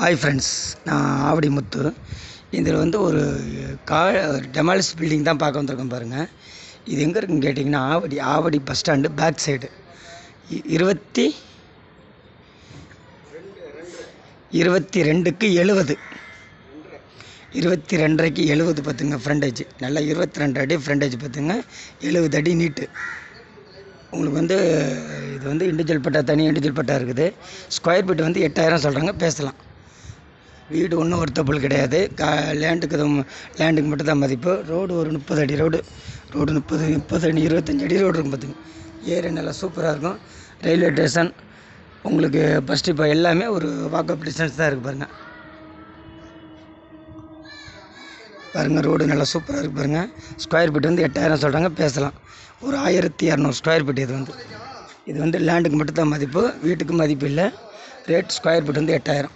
Hi friends, நான் ஆவடி முத்து. இதில் வந்து ஒரு டெமாலிஷ் பில்டிங் தான் பார்க்க வந்திருக்கோம் பாருங்கள். இது எங்கே இருக்குன்னு கேட்டிங்கன்னா Avadi bus stand back side 22க்கு 70 22.5க்கு 70 பார்த்துங்க ஃப்ரண்டேஜ். நல்லா 22 அடி ஃப்ரண்டேஜ் பார்த்துங்க, 70 அடி நீட்டு. உங்களுக்கு வந்து இது வந்து இண்டிவிஜுவல் பட்டா, தனி இண்டிவிஜுவல் பட்டா இருக்குது. ஸ்கொயர் ஃபீட் வந்து 8000 சொல்கிறாங்க, பேசலாம். வீடு ஒன்றும் ஒரு தப்புள் கிடையாது. லேண்டுக்கு மட்டும் தான் மதிப்பு. ரோடு ஒரு 30 அடி ரோடு 30 அடி 25 அடி ரோடு இருக்கும் பார்த்துங்க. ஏரியா நல்லா சூப்பராக இருக்கும். ரயில்வே ஸ்டேஷன் உங்களுக்கு பஸ் இப்போ எல்லாமே ஒரு வாக்கப் டிஸ்டன்ஸ் தான் இருக்குது பாருங்கள். ரோடு நல்லா சூப்பராக இருக்குது பாருங்கள். ஸ்கொயர் ஃபீட் வந்து 8000 சொல்கிறாங்க, பேசலாம். ஒரு 1200 ஸ்கொயர் ஃபீட். இது வந்து லேண்டுக்கு மட்டும் தான் மதிப்பு, வீட்டுக்கு மதிப்பு இல்லை. ரேட் ஸ்கொயர் ஃபீட் வந்து 8000.